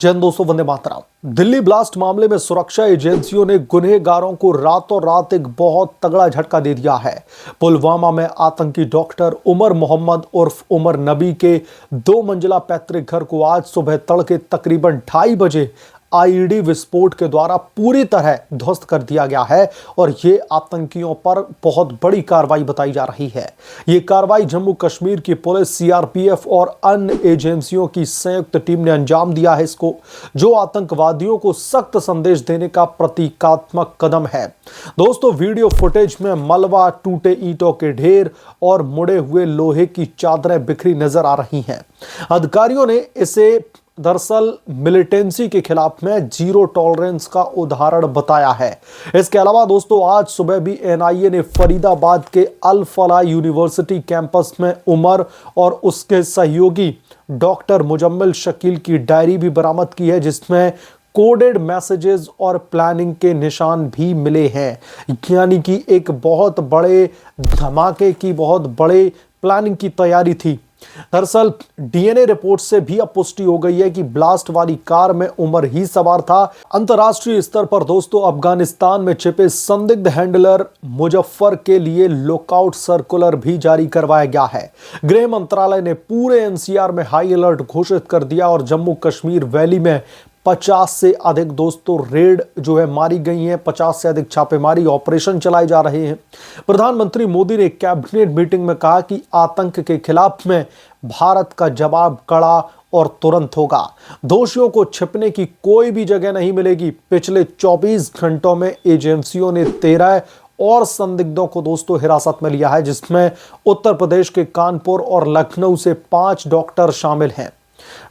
जन 200 वंदे मातरम। दिल्ली ब्लास्ट मामले में सुरक्षा एजेंसियों ने गुनहगारों को रातों रात एक बहुत तगड़ा झटका दे दिया है। पुलवामा में आतंकी डॉक्टर उमर मोहम्मद उर्फ उमर नबी के 2 मंजिला पैतृक घर को आज सुबह तड़के तकरीबन 2:30 बजे आईईडी विस्फोट के द्वारा पूरी तरह ध्वस्त कर दिया गया है और ये आतंकियों पर बहुत बड़ी कार्रवाई बताई जा रही है। ये कार्रवाई जम्मू कश्मीर की पुलिस, सीआरपीएफ और अन्य एजेंसियों की संयुक्त टीम ने अंजाम दिया है, इसको जो आतंकवादियों को सख्त संदेश देने का प्रतीकात्मक कदम है। दोस्तों, वीडियो फुटेज में मलबा, टूटे ईंटों के ढेर और मुड़े हुए लोहे की चादरें बिखरी नजर आ रही हैं। अधिकारियों ने इसे दरअसल मिलिटेंसी के खिलाफ में जीरो टॉलरेंस का उदाहरण बताया है। इसके अलावा दोस्तों, आज सुबह भी एनआईए ने फरीदाबाद के अल फलाह यूनिवर्सिटी कैंपस में उमर और उसके सहयोगी डॉक्टर मुजम्मिल शकील की डायरी भी बरामद की है, जिसमें कोडेड मैसेजेस और प्लानिंग के निशान भी मिले हैं। यानी कि एक बहुत बड़े धमाके की, बहुत बड़े प्लानिंग की तैयारी थी। दरअसल डीएनए रिपोर्ट से भी अब पुष्टि हो गई है कि ब्लास्ट वाली कार में उमर ही सवार था। अंतर्राष्ट्रीय स्तर पर दोस्तों, अफगानिस्तान में छिपे संदिग्ध हैंडलर मुजफ्फर के लिए लुकआउट सर्कुलर भी जारी करवाया गया है। गृह मंत्रालय ने पूरे एनसीआर में हाई अलर्ट घोषित कर दिया और जम्मू कश्मीर वैली में 50 से अधिक दोस्तों रेड जो है मारी गई हैं। 50 से अधिक छापेमारी ऑपरेशन चलाए जा रहे हैं। प्रधानमंत्री मोदी ने कैबिनेट मीटिंग में कहा कि आतंक के खिलाफ में भारत का जवाब कड़ा और तुरंत होगा। दोषियों को छिपने की कोई भी जगह नहीं मिलेगी। पिछले 24 घंटों में एजेंसियों ने 13 और संदिग्धों को दोस्तों हिरासत में लिया है, जिसमें उत्तर प्रदेश के कानपुर और लखनऊ से 5 डॉक्टर शामिल हैं।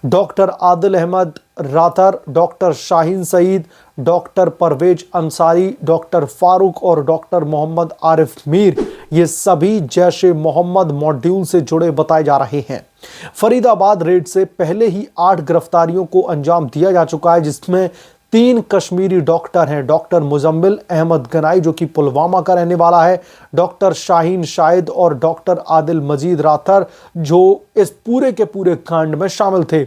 Doctor Adil Ahmad Rather, doctor Shaheen Saeed, doctor Parvez Ansari, doctor Farooq और डॉक्टर मोहम्मद आरिफ मीर, ये सभी जैश-ए मोहम्मद मॉड्यूल से जुड़े बताए जा रहे हैं। फरीदाबाद रेड से पहले ही 8 गिरफ्तारियों को अंजाम दिया जा चुका है, जिसमें 3 कश्मीरी डॉक्टर हैं। डॉक्टर मुजम्मिल अहमद गनाई जो कि पुलवामा का रहने वाला है, डॉक्टर शाहीन शाहिद और डॉक्टर आदिल मजीद राथर जो इस पूरे के पूरे कांड में शामिल थे।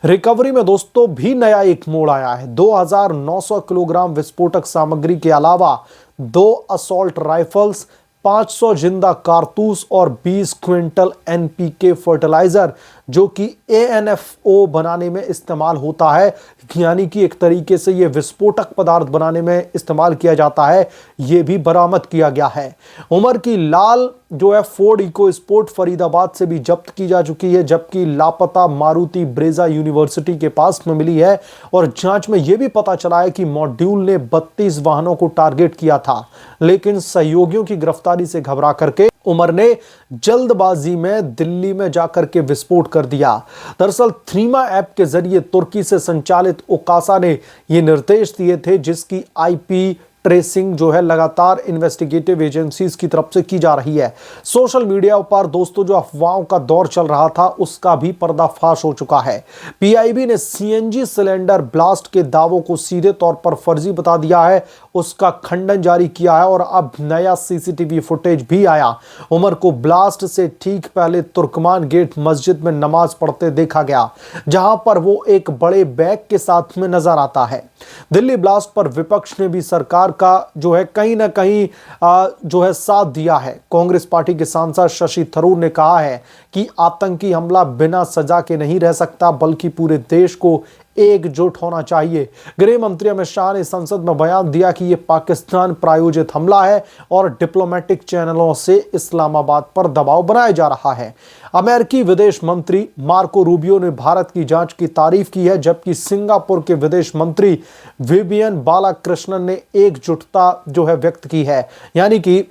रिकवरी में दोस्तों भी नया एक मोड़ आया है। 2900 किलोग्राम विस्फोटक सामग्री के अलावा 2 असॉल्ट राइफल्स, 500 जिंदा कारतूस और 20 क्विंटल एनपीके फर्टिलाइजर जो कि एएनएफओ बनाने में इस्तेमाल होता है, यानी कि एक तरीके से ये विस्फोटक पदार्थ बनाने में इस्तेमाल किया जाता है, ये भी बरामद किया गया है। उमर की लाल जो है फोर्ड इको स्पोर्ट फरीदाबाद से भी जब्त की जा चुकी है, जबकि लापता मारुति ब्रेजा यूनिवर्सिटी के पास में मिली है। और जांच में यह भी पता चला है कि मॉड्यूल ने 32 वाहनों को टारगेट किया था, लेकिन सहयोगियों की गिरफ्तारी से घबरा करके उमर ने जल्दबाजी में दिल्ली में जाकर के विस्फोट कर दिया। दरअसल थ्रीमा ऐप के जरिए तुर्की से संचालित ओकासा ने ये निर्देश दिए थे, जिसकी आईपी ट्रेसिंग जो है लगातार इन्वेस्टिगेटिव एजेंसीज की तरफ से की जा रही है। सोशल मीडिया पर दोस्तों जो अफवाहों का दौर चल रहा था, उसका भी पर्दाफाश हो चुका है। पीआईबी ने सीएनजी सिलेंडर ब्लास्ट के दावों को सीधे तौर पर फर्जी बता दिया है, उसका खंडन जारी किया है और अब नया सीसीटीवी फुटेज भी आया। उमर को ब्लास्ट से ठीक पहले तुर्कमान गेट मस्जिद में नमाज पढ़ते देखा गया, जहां पर वो एक बड़े बैग के साथ में नजर आता है। दिल्ली ब्लास्ट पर विपक्ष ने भी सरकार का जो है कहीं ना कहीं जो है साथ दिया है। कांग्रेस पार्टी के सांसद शशि थरूर ने कहा है कि आतंकी हमला बिना सजा के नहीं रह सकता, बल्कि पूरे देश को एकजुट होना चाहिए। गृह मंत्री अमित शाह ने संसद में बयान दिया कि यह पाकिस्तान प्रायोजित हमला है और डिप्लोमेटिक चैनलों से इस्लामाबाद पर दबाव बनाया जा रहा है। अमेरिकी विदेश मंत्री मार्को रूबियो ने भारत की जांच की तारीफ की है, जबकि सिंगापुर के विदेश मंत्री विवियन बालाकृष्णन ने एकजुटता जो है व्यक्त की है। यानी कि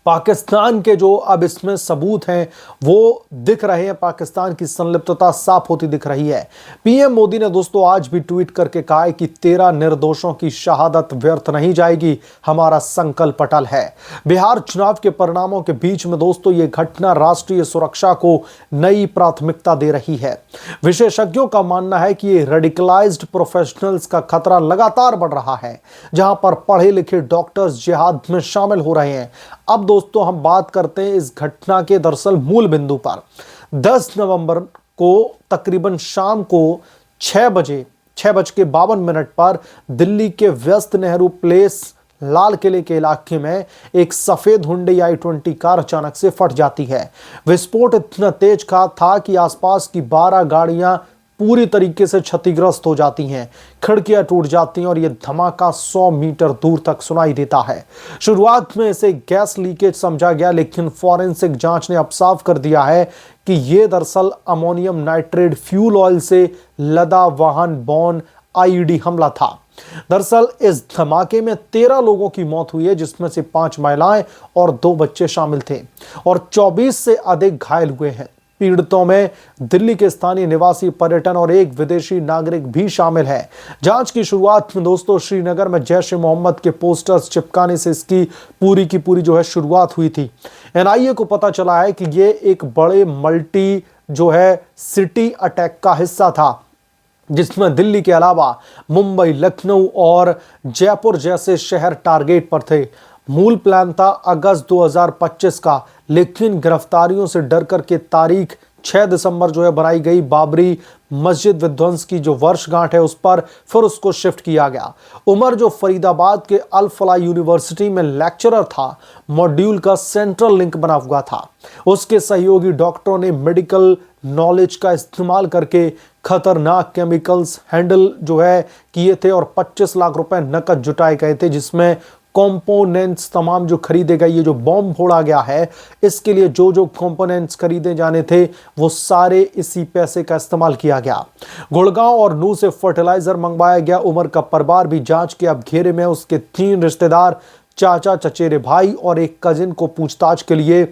पाकिस्तान के जो अब इसमें सबूत हैं वो दिख रहे हैं, पाकिस्तान की संलिप्तता साफ होती दिख रही है। पीएम मोदी ने दोस्तों आज भी ट्वीट करके कहा है कि 13 निर्दोषों की शहादत व्यर्थ नहीं जाएगी, हमारा संकल्प अटल है। बिहार चुनाव के परिणामों के बीच में दोस्तों ये घटना राष्ट्रीय सुरक्षा को नई प्राथमिकता दे रही है। विशेषज्ञों का मानना है कि ये रेडिकलाइज्ड प्रोफेशनल्स का खतरा लगातार बढ़ रहा है, जहां पर पढ़े लिखे डॉक्टर्स जिहाद में शामिल हो रहे हैं। अब दोस्तों हम बात करते हैं इस घटना के दरअसल मूल बिंदु पर। 10 नवंबर को तकरीबन शाम को 6 बजे 6:52 पर दिल्ली के व्यस्त नेहरू प्लेस लाल किले के इलाके में एक सफेद हुंडई i20 कार अचानक से फट जाती है। विस्फोट इतना तेज था कि आसपास की 12 गाड़ियां पूरी तरीके से क्षतिग्रस्त हो जाती हैं, खिड़कियां टूट जाती हैं और यह धमाका 100 मीटर दूर तक सुनाई देता है। शुरुआत में इसे गैस लीकेज समझा गया, लेकिन फॉरेंसिक जांच ने अब साफ कर दिया है कि यह दरअसल अमोनियम नाइट्रेट फ्यूल ऑयल से लदा वाहन बॉर्न आईईडी हमला था। दरअसल इस धमाके में 13 लोगों की मौत हुई है, जिसमें से 5 महिलाएं और 2 बच्चे शामिल थे और 24 से अधिक घायल हुए हैं। पीड़ितों में दिल्ली के स्थानीय निवासी, पर्यटन और एक विदेशी नागरिक भी शामिल है। जांच की शुरुआत में दोस्तों श्रीनगर में जैश ए मोहम्मद के पोस्टर्स चिपकाने से इसकी पूरी की पूरी शुरुआत हुई थी। एनआईए को पता चला है कि यह एक बड़े मल्टी सिटी अटैक का हिस्सा था, जिसमें दिल्ली के अलावा मुंबई, लखनऊ और जयपुर जैसे शहर टारगेट पर थे। मूल प्लान था अगस्त 2025 का, लेकिन गिरफ्तारियों से डर कर के तारीख 6 दिसंबर बनाई गई। बाबरी मस्जिद विध्वंस की जो वर्षगांठ है उस पर फिर उसको शिफ्ट किया गया। उमर जो फरीदाबाद के अल फलाह यूनिवर्सिटी में लेक्चरर था, मॉड्यूल का सेंट्रल लिंक बना हुआ था। उसके सहयोगी डॉक्टरों ने मेडिकल नॉलेज का इस्तेमाल करके खतरनाक केमिकल्स हैंडल किए थे और 25 लाख रुपए नकद जुटाए गए थे, जिसमें कंपोनेंट्स तमाम जो खरीदे गए, ये जो बॉम्ब फोड़ा गया है इसके लिए जो कंपोनेंट्स खरीदे जाने थे वो सारे इसी पैसे का इस्तेमाल किया गया। गुड़गांव और नू से फर्टिलाइजर मंगवाया गया। उमर का परिवार भी जांच के अब घेरे में। उसके 3 रिश्तेदार, चाचा, चचेरे भाई और एक कजिन को पूछताछ के लिए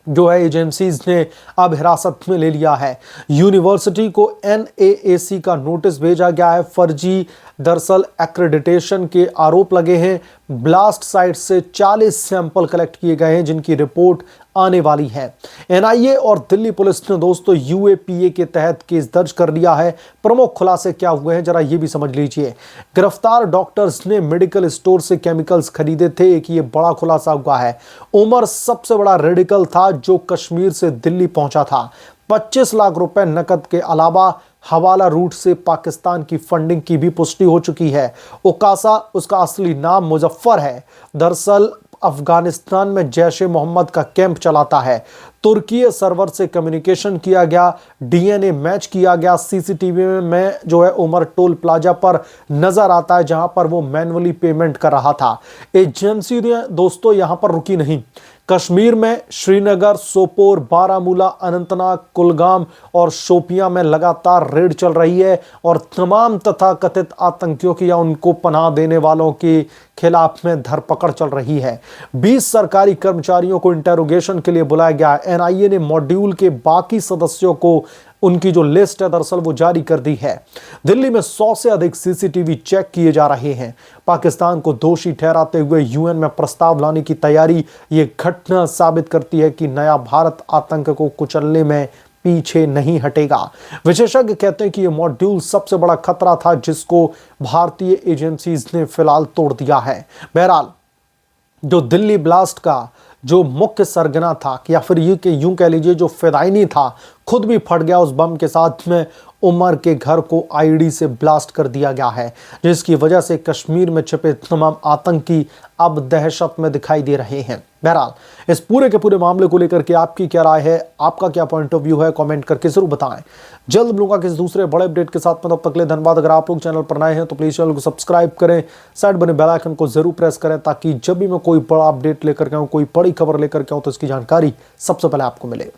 एजेंसीज ने अब हिरासत में ले लिया है। यूनिवर्सिटी को एनएएसी का नोटिस भेजा गया है। फर्जी दरअसल एक्रेडिटेशन के आरोप लगे हैं। ब्लास्ट साइट से 40 सैंपल कलेक्ट किए गए हैं, जिनकी रिपोर्ट आने वाली है। एनआईए और दिल्ली पुलिस ने दोस्तों यूएपीए के तहत केस दर्ज कर लिया है। प्रमुख खुलासे क्या हुए हैं जरा ये भी समझ लीजिए। गिरफ्तार डॉक्टर्स ने मेडिकल स्टोर से केमिकल्स खरीदे थे। एक ये बड़ा खुलासा हुआ है। उमर सबसे बड़ा रेडिकल था जो कश्मीर से दिल्ली पहुंचा था। 25 लाख रुपए नकद के अलावा हवाला रूट से पाकिस्तान की फंडिंग की भी पुष्टि हो चुकी है। उकासा उसका असली नाम मुजफ्फर है। दरअसल अफगानिस्तान में जैश ए मोहम्मद का कैंप चलाता है। तुर्की सर्वर से कम्युनिकेशन किया गया, डीएनए मैच किया गया। सीसीटीवी में उमर टोल प्लाजा पर नजर आता है, जहां पर वो मैन्युअली पेमेंट कर रहा था। एजेंसी ने दोस्तों यहां पर रुकी नहीं। कश्मीर में श्रीनगर, सोपोर, बारामूला, अनंतनाग, कुलगाम और शोपियां में लगातार रेड चल रही है और तमाम तथाकथित आतंकियों की या उनको पनाह देने वालों के खिलाफ में धरपकड़ चल रही है। 20 सरकारी कर्मचारियों को इंटेरोगेशन के लिए बुलाया गया है। एनआईए ने मॉड्यूल के बाकी सदस्यों को उनकी जो लिस्ट है दरअसल वो जारी कर दी है। दिल्ली में 100 से अधिक सीसीटीवी चेक किए जा रहे हैं। पाकिस्तान को दोषी ठहराते हुए यूएन में प्रस्ताव लाने की तैयारी। ये घटना साबित करती है कि नया भारत आतंक को कुचलने में पीछे नहीं हटेगा। विशेषज्ञ कहते हैं कि यह मॉड्यूल सबसे बड़ा खतरा था जिसको भारतीय एजेंसीज ने फिलहाल तोड़ दिया है। बहरहाल जो दिल्ली ब्लास्ट का जो मुख्य सरगना था या फिर यूं कह लीजिए जो फिदायनी था, खुद भी फट गया उस बम के साथ में। उमर के घर को आईडी से ब्लास्ट कर दिया गया है, जिसकी वजह से कश्मीर में छिपे तमाम आतंकी अब दहशत में दिखाई दे रहे हैं। बहरहाल इस पूरे के पूरे मामले को लेकर के आपकी क्या राय है, आपका क्या पॉइंट ऑफ व्यू है, कमेंट करके जरूर बताएं। जल्द मिलूंगा किसी दूसरे बड़े अपडेट के साथ में, तब तक के लिए धन्यवाद। अगर आप लोग चैनल पर नए हैं तो प्लीज चैनल को सब्सक्राइब करें, साइड बने बेल आइकन को जरूर प्रेस करें, ताकि जब भी मैं कोई बड़ा अपडेट लेकर के आऊं, कोई बड़ी खबर लेकर के आऊं तो इसकी जानकारी सबसे पहले आपको मिले।